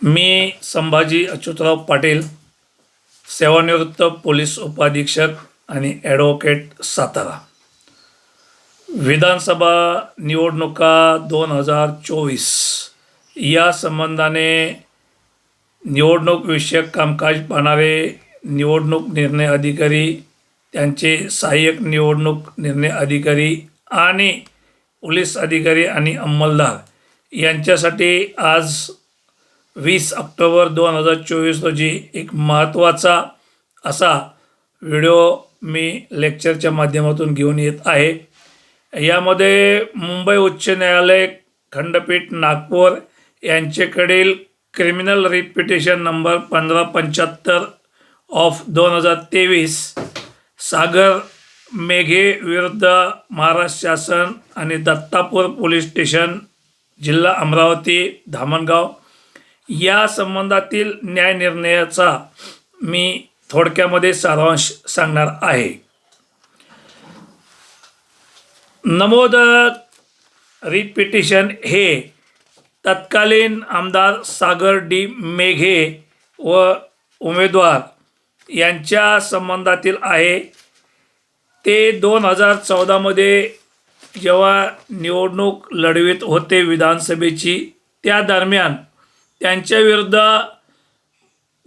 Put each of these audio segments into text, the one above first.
मी संभाजी अच्युतराव पाटील, सेवानिवृत्त पोलीस उपाधीक्षक आणि ॲडव्होकेट सातारा. विधानसभा निवडणुका 2024 या संबंधाने निवडणूक विषयक कामकाज पाहणारे निवडणूक निर्णय अधिकारी, त्यांचे सहाय्यक निवडणूक निर्णय अधिकारी आणि पोलीस अधिकारी आणि अंमलदार यांच्यासाठी आज 20 ऑक्टोबर 2024 रोजी एक महत्त्वाचा असा व्हिडिओ मी लेक्चरच्या माध्यमातून घेऊन येत आहे. यामध्ये मुंबई उच्च न्यायालय खंडपीठ नागपूर यांच्याकडील criminal writ petition number 1575 of 2023 सागर मेघे विरुद्ध महाराष्ट्र शासन आणि दत्तापूर पोलीस स्टेशन जिल्हा अमरावती धामणगाव या संबंधातील न्याय निर्णयाचा मी थोडक्यामध्ये सारांश सांगणार आहे. नमोद रिट पिटिशन हे तत्कालीन आमदार सागर डी मेघे व उमेदवार यांच्या संबंधातील आहे. ते 2014मध्ये जेव्हा निवडणूक लढवित होते विधानसभेची, त्या दरम्यान त्यांच्याविरुद्ध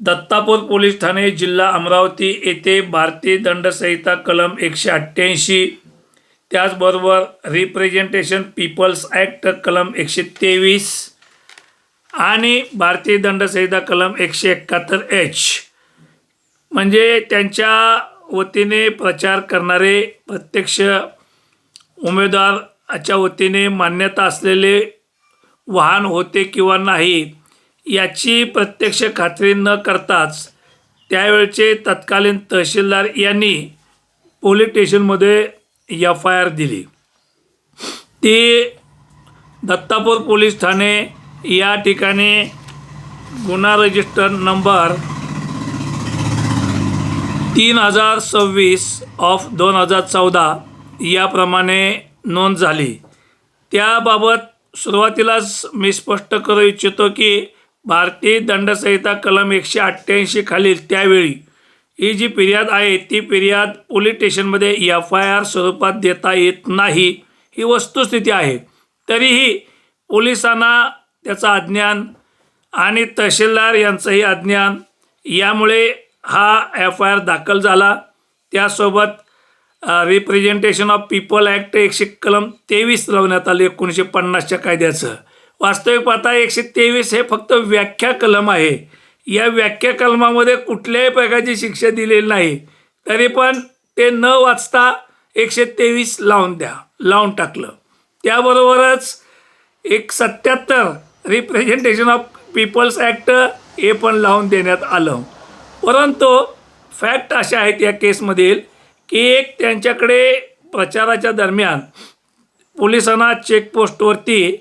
दत्तापूर पोलीस ठाणे जिल्हा अमरावती येथे भारतीय दंडसंहिता कलम 188, त्याचबरोबर रिप्रेझेंटेशन पीपल्स ॲक्ट कलम 123 आणि भारतीय दंडसंहिता कलम 171H म्हणजे त्यांच्या वतीने प्रचार करणारे प्रत्यक्ष उमेदवाराच्या वतीने मान्यता असलेले वाहन होते किंवा नाही याची प्रत्यक्ष खात्री न करताच त्यावेळचे तत्कालीन तहसीलदार यांनी पोलीस स्टेशनमध्ये FIR दिली. ती दत्तापूर पोलीस ठाणे या ठिकाणी गुन्हा रजिस्टर नंबर 3026 ऑफ 2014 याप्रमाणे नोंद झाली. त्याबाबत सुरुवातीलाच मी स्पष्ट करू इच्छितो की भारतीय दंडसंहिता कलम 188 खालील त्यावेळी ही जी फिर्याद आहे ती फिर्याद पोलीस स्टेशनमध्ये FIR स्वरूपात देता येत नाही, ही वस्तुस्थिती आहे. तरीही पोलिसांना त्याचं अज्ञान आणि तहसीलदार यांचंही अज्ञान, यामुळे हा FIR दाखल झाला. त्यासोबत रिप्रेझेंटेशन ऑफ पीपल ॲक्ट 123 लावण्यात आले 1950च्या कायद्याचं. वास्तविक पाहता 123 हे फक्त व्याख्या कलम आहे. या व्याख्या कलमामध्ये कुठल्याही प्रकारची शिक्षा दिलेली नाही, तरी पण ते न वाचता 123 लावून टाकलं. त्याबरोबरच 177 रिप्रेझेंटेशन ऑफ पीपल्स ॲक्ट हे पण लावून देण्यात आलं. परंतु फॅक्ट अशा आहेत या केसमधील की एक त्यांच्याकडे प्रचाराच्या दरम्यान पोलिसांना चेकपोस्टवरती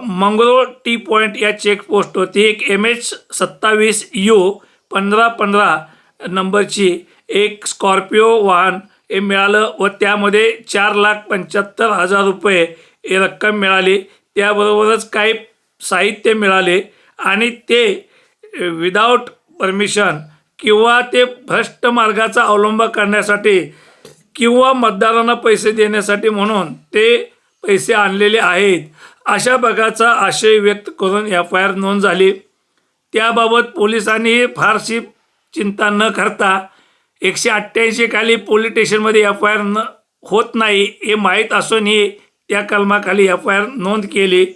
मंगळूर टी पॉईंट या चेकपोस्टवरती एक MH27U 1515 नंबरची एक स्कॉर्पिओ वाहन हे मिळालं व त्यामध्ये 4,75,000 रुपये ही रक्कम मिळाली. त्याबरोबरच काही साहित्य मिळाले आणि ते विदाऊट परमिशन किंवा ते भ्रष्ट मार्गाचा अवलंब करण्यासाठी किंवा मतदारांना पैसे देण्यासाठी म्हणून ते पैसे आणलेले आहेत, अशा प्रकारचा आशय व्यक्त करून FIR नोंद झाली. त्याबाबत पोलिसांनी फारशी चिंता न करता 188 खाली पोलीस स्टेशनमध्ये FIR होत नाही हे माहीत असूनही त्या कलमाखाली FIR नोंद केली.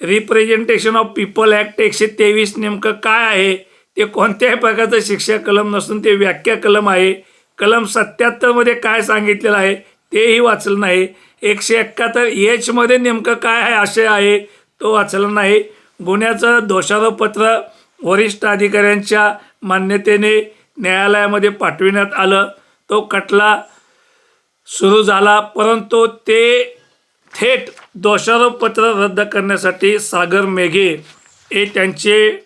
रिप्रेझेंटेशन ऑफ पीपल ॲक्ट 123 नेमकं काय आहे, ते कोणत्याही प्रकारचं शिक्षा कलम नसून ते व्याख्या कलम आहे. कलम 77मध्ये काय सांगितलेलं आहे तेही वाचलं नाही. 171H मध्ये नेमकं काय आहे आशय आहे तो वाचलं नाही. गुन्ह्याचं दोषारोपपत्र वरिष्ठ अधिकाऱ्यांच्या मान्यतेने न्यायालयामध्ये पाठविण्यात आलं. तो खटला सुरू झाला, परंतु ते थेट दोषारोपपत्र रद्द करण्यासाठी सागर मेघे हे त्यांचे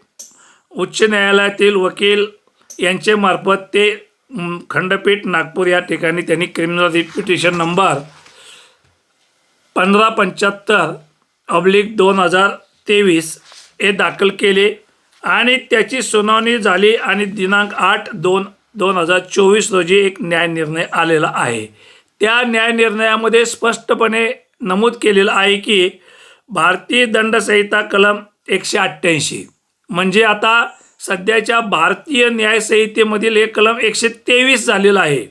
उच्च न्यायालयातील वकील यांचे मार्फत ते खंडपीठ नागपूर या ठिकाणी त्यांनी क्रिमिनल रिट पिटिशन नंबर 1575/2023 हे दाखल केले आणि त्याची सुनावणी झाली आणि दिनांक 8/2/2024 रोजी एक न्यायनिर्णय आलेला आहे. त्या न्यायनिर्णयामध्ये स्पष्टपणे नमूद केलेलं आहे की भारतीय दंडसंहिता कलम 188 म्हणजे आता सध्याच्या भारतीय न्यायसंहितेमधील हे कलम 123 झालेलं आहे.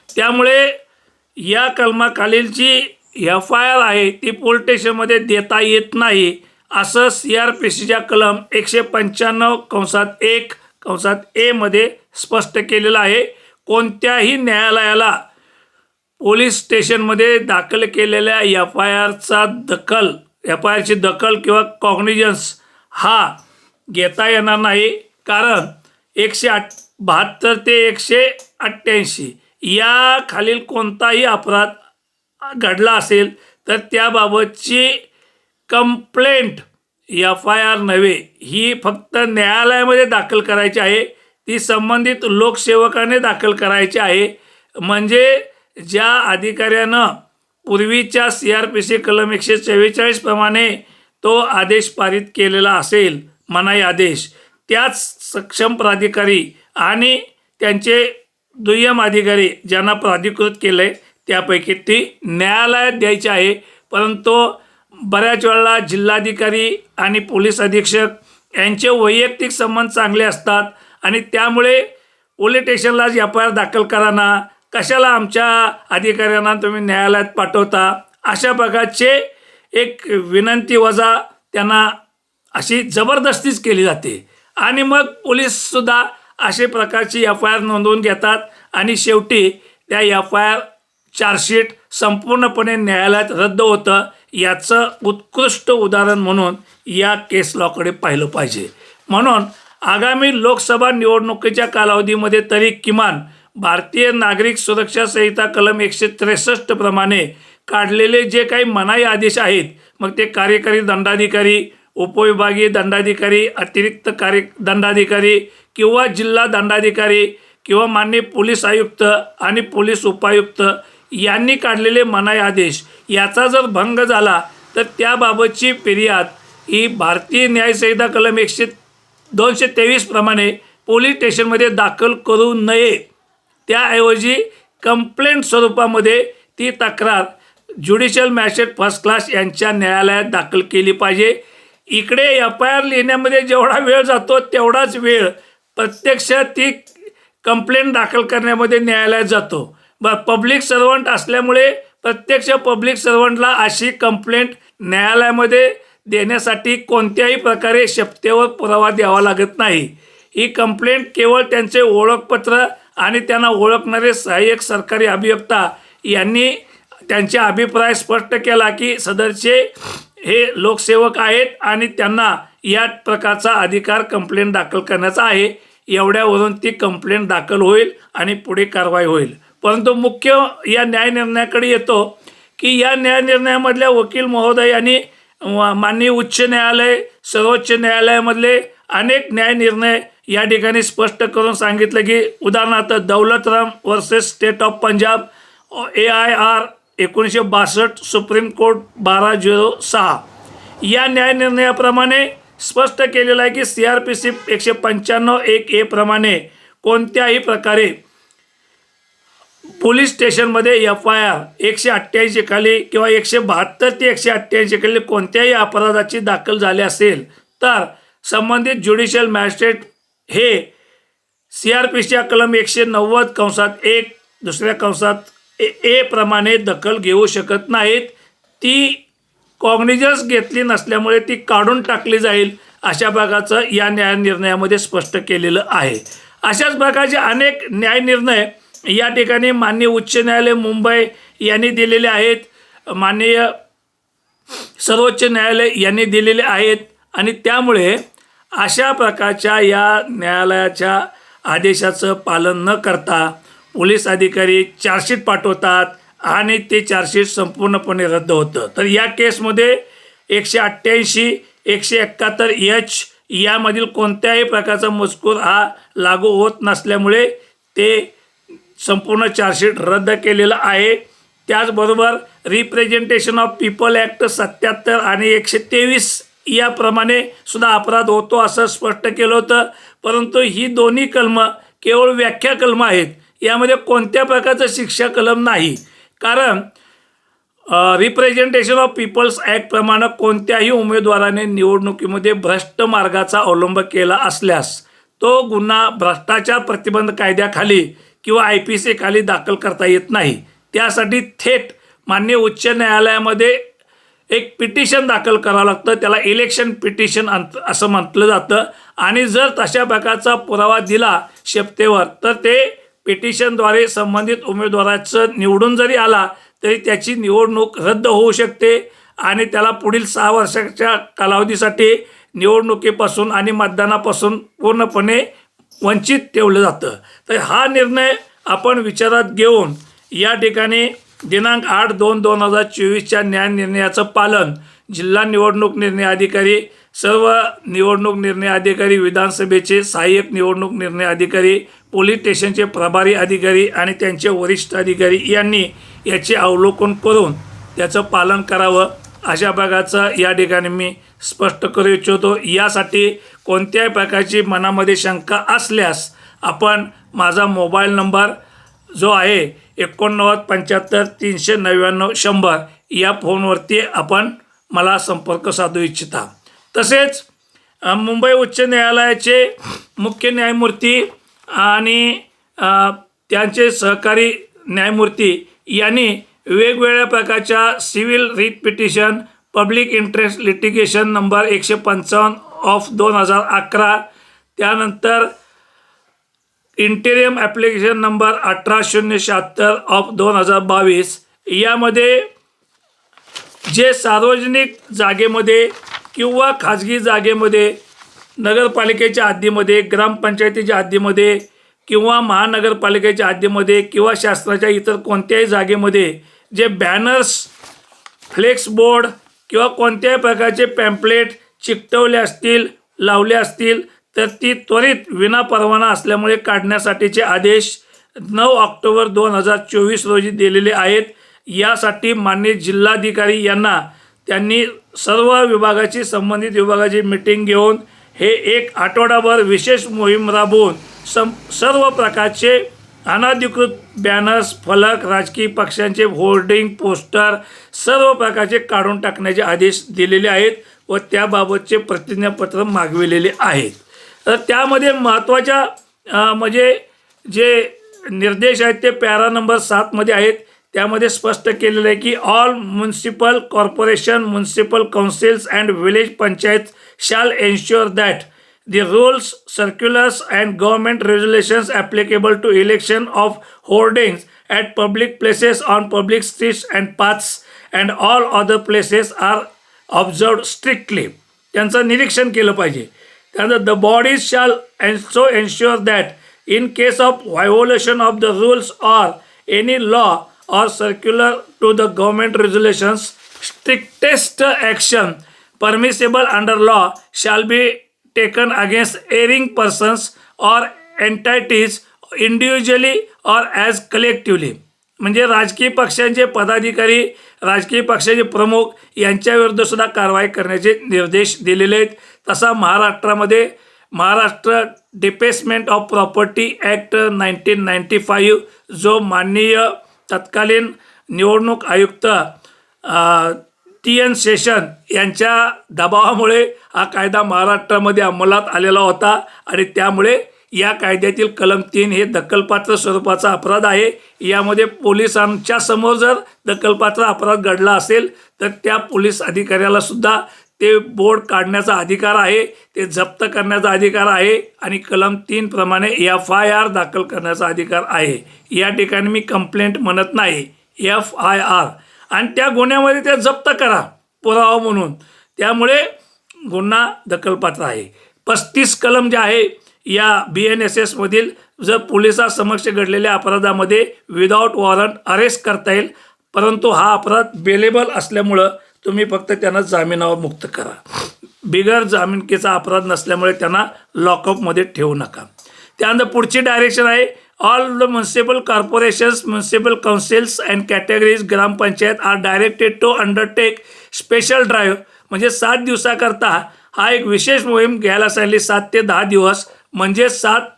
त्यामुळे या कलमाखालील FIR आहे ती पोलीस स्टेशनमध्ये देता येत नाही असं CRPCच्या कलम 195(1)(a) मध्ये स्पष्ट केलेलं आहे. कोणत्याही न्यायालयाला पोलीस स्टेशनमध्ये दाखल केलेल्या FIRची दखल किंवा कॉग्निजन्स हा घेता येणार नाही, कारण 172 ते 188 या खालील कोणताही अपराध घडला असेल तर त्याबाबतची कंप्लेंट FIR नव्हे, ही फक्त न्यायालयामध्ये दाखल करायची आहे. ती संबंधित लोकसेवकाने दाखल करायची आहे. म्हणजे ज्या अधिकाऱ्यानं पूर्वीच्या CRPC कलम 144 प्रमाणे तो आदेश पारित केलेला असेल, मनाई आदेश, त्याच सक्षम प्राधिकारी आणि त्यांचे दुय्यम अधिकारी ज्यांना प्राधिकृत केलं आहे त्यापैकी ती न्यायालयात द्यायची आहे. परंतु बऱ्याच वेळेला जिल्हाधिकारी आणि पोलीस अधीक्षक यांचे वैयक्तिक संबंध चांगले असतात आणि त्यामुळे पोलीस स्टेशनला FIR दाखल करा ना, कशाला आमच्या अधिकाऱ्यांना तुम्ही न्यायालयात पाठवता, अशा प्रकारचे एक विनंती वजा त्यांना अशी जबरदस्तीच केली जाते. आणि मग पोलीससुद्धा अशा प्रकारची FIR नोंदवून घेतात आणि शेवटी त्या FIR चार्जशीट संपूर्णपणे न्यायालयात रद्द होतं. याचं उत्कृष्ट उदाहरण म्हणून या केस लॉकडे पाहिलं पाहिजे. म्हणून आगामी लोकसभा निवडणुकीच्या कालावधीमध्ये तरी किमान भारतीय नागरिक सुरक्षा संहिता कलम 163 प्रमाणे काढलेले जे काही मनाई आदेश आहेत, मग ते कार्यकारी दंडाधिकारी, उपविभागीय दंडाधिकारी, अतिरिक्त दंडाधिकारी किंवा जिल्हा दंडाधिकारी किंवा माननीय पोलीस आयुक्त आणि पोलीस उपायुक्त यांनी काढलेले मनाई आदेश याचा जर भंग झाला तर त्याबाबतची फिर्याद ही भारतीय न्यायसंहिता कलम 223 प्रमाणे पोलीस स्टेशनमध्ये दाखल करू नये. त्याऐवजी कंप्लेंट स्वरूपामध्ये ती तक्रार ज्युडिशियल मॅजिस्ट्रेट फर्स्ट क्लास यांच्या न्यायालयात दाखल केली पाहिजे. इकडे FIR लिहिण्यामध्ये जेवढा वेळ जातो तेवढाच वेळ प्रत्यक्षात ती कंप्लेंट दाखल करण्यामध्ये न्यायालयात जातो. पब्लिक सर्वंट असल्यामुळे प्रत्यक्ष पब्लिक सर्वंटला अशी कंप्लेंट न्यायालयामध्ये देण्यासाठी कोणत्याही प्रकारे शपथेवर पुरावा द्यावा लागत नाही. ही कंप्लेंट केवळ त्यांचे ओळखपत्र आणि त्यांना ओळखणारे सहाय्यक सरकारी अभियोक्ता यांनी त्यांचा अभिप्राय स्पष्ट केला की सदरचे हे लोकसेवक आहेत आणि त्यांना या प्रकारचा अधिकार कंप्लेंट दाखल करण्याचा आहे, एवढ्यावरून ती कंप्लेंट दाखल होईल आणि पुढे कारवाई होईल. परंतु मुख्य या न्यायनिर्णयाकडे येतो की या न्यायनिर्णयामधल्या वकील महोदयांनी माननीय उच्च न्यायालय, सर्वोच्च न्यायालयामधले अनेक न्यायनिर्णय या ठिकाणी स्पष्ट करून सांगितलं की उदाहरणार्थ Daulatram versus state of Punjab AIR 1962 supreme court 1206 या न्यायनिर्णयाप्रमाणे स्पष्ट केलेलं आहे की CRPC 195(1)(a) प्रमाणे कोणत्याही प्रकारे पोलीस स्टेशनमध्ये FIR 188 खाली किंवा 172 ते 188 खाली कोणत्याही अपराधाची दाखल झाली असेल तर संबंधित ज्युडिशियल मॅजिस्ट्रेट हे CRPCच्या कलम 190(1) दुसऱ्या कंसात A प्रमाणे दखल घेऊ शकत नाहीत. ती कॉग्निजन्स घेतली नसल्यामुळे ती काढून टाकली जाईल, अशा प्रकारचं या न्यायनिर्णयामध्ये स्पष्ट केलेलं आहे. अशाच प्रकारचे अनेक न्यायनिर्णय या ठिकाणी माननीय उच्च न्यायालय मुंबई यांनी दिलेले आहेत, माननीय सर्वोच्च न्यायालय यांनी दिलेले आहेत आणि त्यामुळे अशा प्रकारच्या या न्यायालयाच्या आदेशाचं पालन न करता पोलीस अधिकारी चार्जशीट पाठवतात आणि ते चार्जशीट संपूर्णपणे रद्द होतं. तर या केसमध्ये 188, 171H यामधील कोणत्याही प्रकारचा मजकूर हा लागू होत नसल्यामुळे ते संपूर्ण चार्जशीट रद्द केलेलं आहे. त्याचबरोबर रिप्रेझेंटेशन ऑफ पीपल ॲक्ट 77 आणि 123 याप्रमाणे सुद्धा अपराध होतो असं स्पष्ट केलं होतं. परंतु ही दोन्ही कलमं केवळ व्याख्या कलमं आहेत. यामध्ये कोणत्या प्रकारचं शिक्षा कलम नाही. कारण रिप्रेझेंटेशन ऑफ पीपल्स ॲक्टप्रमाणे कोणत्याही उमेदवाराने निवडणुकीमध्ये भ्रष्ट मार्गाचा अवलंब केला असल्यास तो गुन्हा भ्रष्टाचार प्रतिबंध कायद्याखाली किंवा IPC खाली दाखल करता येत नाही. त्यासाठी थेट माननीय उच्च न्यायालयामध्ये एक पिटिशन दाखल करावं लागतं. त्याला इलेक्शन पिटिशन असं म्हटलं जातं. आणि जर तशा प्रकारचा पुरावा दिला शपथेवर तर ते पिटिशनद्वारे संबंधित उमेदवाराचं निवडून जरी आला तरी त्याची निवडणूक रद्द होऊ शकते आणि त्याला पुढील 6 वर्षाच्या कालावधीसाठी निवडणुकीपासून आणि मतदानापासून पूर्णपणे वंचित ठेवलं जातं. तर हा निर्णय आपण विचारात घेऊन या ठिकाणी दिनांक 8/2/2024च्या न्याय निर्णयाचं पालन जिल्हा निवडणूक निर्णय अधिकारी, सर्व निवडणूक निर्णय अधिकारी, विधानसभेचे सहाय्यक निवडणूक निर्णय अधिकारी, पोलीस स्टेशनचे प्रभारी अधिकारी आणि त्यांचे वरिष्ठ अधिकारी यांनी याचे अवलोकन करून त्याचं पालन करावं अशा प्रकारचं या ठिकाणी मी स्पष्ट करू इच्छितो. यासाठी कोणत्याही प्रकारची मनामध्ये शंका असल्यास आपण माझा मोबाईल नंबर जो आहे 89 75 399 100 या फोनवरती आपण मला संपर्क साधू इच्छिता. तसेच मुंबई उच्च न्यायालयाचे मुख्य न्यायमूर्ती आणि त्यांचे सहकारी न्यायमूर्ती यांनी वेगवेगळ्या प्रकारच्या civil writ petition, public interest litigation number 155 of 2011, त्यानंतर इंटेरियम ॲप्लिकेशन नंबर 18076 ऑफ 2022 यामध्ये जे सार्वजनिक जागेमध्ये किंवा खाजगी जागेमध्ये, नगरपालिकेच्या हद्दीमध्ये, ग्रामपंचायतीच्या हद्दीमध्ये किंवा महानगरपालिकेच्या हद्दीमध्ये किंवा शासनाच्या इतर कोणत्याही जागेमध्ये जे बॅनर्स, फ्लेक्स बोर्ड किंवा कोणत्याही प्रकारचे पॅम्पलेट चिकटवले असतील, लावले असतील तर ती त्वरित विनापरवाना असल्यामुळे काढण्यासाठीचे आदेश 9 ऑक्टोबर 2024 रोजी दिलेले आहेत. यासाठी माननीय जिल्हाधिकारी यांना त्यांनी सर्व विभागाची, संबंधित विभागाची मीटिंग घेऊन हे 1 आठवडाभर विशेष मोहीम राबवून सर्व प्रकारचे अनधिकृत बॅनर्स, फलक, राजकीय पक्षांचे होर्डिंग, पोस्टर सर्व प्रकारचे काढून टाकण्याचे आदेश दिलेले आहेत व त्याबाबतचे प्रतिज्ञापत्र मागविलेले आहेत. तर त्यामध्ये महत्त्वाच्या म्हणजे जे निर्देश आहेत ते पॅरा नंबर 7 मध्ये आहेत. त्यामध्ये स्पष्ट केलेलं आहे की all municipal corporation, municipal councils and village panchayat shall ensure that the rules, circulars and government regulations applicable to election of hoardings at public places on public streets and paths and all other places are observed strictly. त्यांचं निरीक्षण केलं पाहिजे. त्यानंतर the bodies shall also ensure that in case of violation of the rules or any law or circular to the government regulations, strictest action permissible under law shall be taken against erring persons or entities individually or as collectively. म्हणजे राजकीय पक्षांचे पदाधिकारी, राजकीय पक्षाचे प्रमुख यांच्याविरुद्ध सुद्धा कारवाई करण्याचे निर्देश दिलेले आहेत. तसा महाराष्ट्रामध्ये महाराष्ट्र डिपेसमेंट ऑफ प्रॉपर्टी ॲक्ट 1995 जो माननीय तत्कालीन निवडणूक आयुक्त TN शेषन यांच्या दबावामुळे हा कायदा महाराष्ट्रामध्ये अंमलात आलेला होता आणि त्यामुळे या कायद्यातील कलम 3 हे दखलपात्र स्वरूपाचा अपराध आहे. यामध्ये पोलिसांच्या समोर जर दखलपात्र अपराध घडला असेल तर त्या पोलीस अधिकाऱ्याला सुद्धा ते बोर्ड काढण्याचा अधिकार आहे, ते जप्त करण्याचा अधिकार आहे आणि कलम 3 प्रमाणे FIR दाखल करण्याचा अधिकार आहे. या ठिकाणी मी कंप्लेंट म्हणत नाही, FIR, आणि त्या गुन्ह्यामध्ये ते जप्त करा पुरावा म्हणून. त्यामुळे गुन्हा दखलपात्र आहे. 35 कलम जे आहे या BNSS मधील जर पोलिसांसमक्ष घडलेल्या अपराधामध्ये विदाऊट वॉरंट अरेस्ट करता येईल, परंतु हा अपराध बेलेबल असल्यामुळं तुम्ही फक्त त्यांना जामिनावर मुक्त करा. बिगर जामिनकीचा अपराध नसल्यामुळे त्यांना लॉकअपमध्ये ठेवू नका. त्यानंतर पुढची डायरेक्शन आहे all the municipal corporations, municipal councils and categories gram panchayat are directed to undertake special drive म्हणजे 7 दिवसाकरता हा एक विशेष मोहीम घ्यायला सांगितली. 7 ते 10 दिवस म्हणजे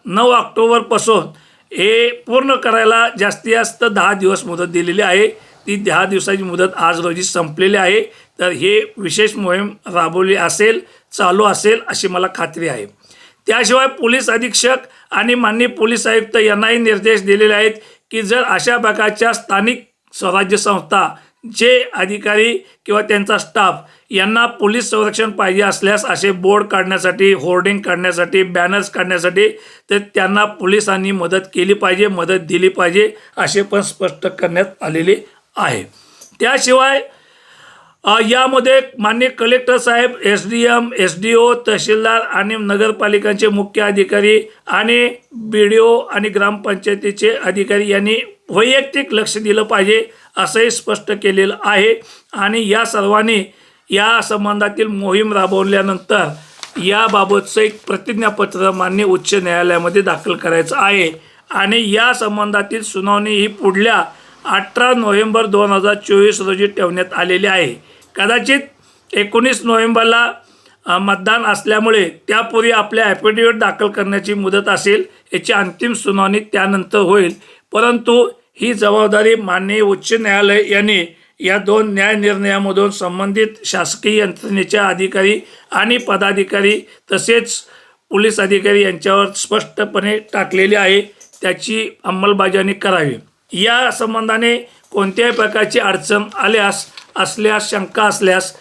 9 ऑक्टोबरपासून हे पूर्ण करायला जास्तीत जास्त 10 दिवस मुदत दिलेली आहे. ती 10 दिवसाची मुदत आज रोजी संपलेली आहे. तर हे विशेष मोहीम राबवली असेल, चालू असेल अशी मला खात्री आहे. त्याशिवाय पोलीस अधीक्षक आणि माननीय पोलीस आयुक्त यांनाही निर्देश दिलेले आहेत की जर अशा प्रकारच्या स्थानिक स्वराज्य संस्था जे अधिकारी किंवा त्यांचा स्टाफ यांना पोलीस संरक्षण पाहिजे असल्यास असे बोर्ड काढण्यासाठी, होर्डिंग काढण्यासाठी, बॅनर्स काढण्यासाठी तर त्यांना पोलिसांनी मदत केली पाहिजे, मदत दिली पाहिजे असे पण स्पष्ट करण्यात आलेले आहे. त्याशिवाय यामध्ये माननीय कलेक्टर साहेब, SDM, SDO, तहसीलदार आणि नगरपालिकांचे मुख्य अधिकारी आणि BDO आणि ग्रामपंचायतीचे अधिकारी यांनी वैयक्तिक लक्ष दिलं पाहिजे असंही स्पष्ट केलेलं आहे. आणि या सर्वांनी या संबंधातील मोहीम राबवल्यानंतर याबाबतचं एक प्रतिज्ञापत्र माननीय उच्च न्यायालयामध्ये दाखल करायचं आहे. आणि या संबंधातील सुनावणी ही पुढल्या 18 नोव्हेंबर 2024 रोजी ठेवण्यात आलेली आहे. कदाचित 19 नोव्हेंबरला मतदान असल्यामुळे त्यापूर्वी आपल्या ॲफिडेविट दाखल करण्याची मुदत असेल. याची अंतिम सुनावणी त्यानंतर होईल. परंतु ही जबाबदारी माननीय उच्च न्यायालय यांनी या 2 न्याय निर्णयामधून संबंधित शासकीय यंत्रणेच्या अधिकारी आणि पदाधिकारी तसेच पोलीस अधिकारी यांच्यावर स्पष्टपणे टाकलेली आहे. त्याची अंमलबजावणी करावी. या संबंधाने कोणत्याही प्रकारची अडचण असल्यास शंका असल्यास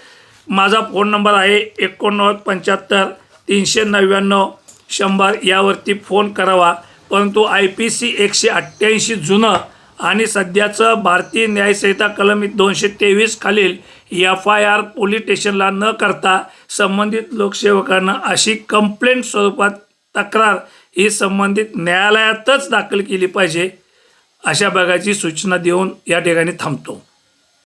माझा फोन नंबर आहे 8975 399 100 यावरती फोन करावा. परंतु IPC 188 जुनं आणि सध्याचं भारतीय न्यायसंहिता कलम 223 खालील FIR पोलीस स्टेशनला न करता संबंधित लोकसेवकांना अशी कंप्लेंट स्वरूपात तक्रार ही संबंधित न्यायालयातच दाखल केली पाहिजे अशा प्रकारची सूचना देऊन या ठिकाणी थांबतो.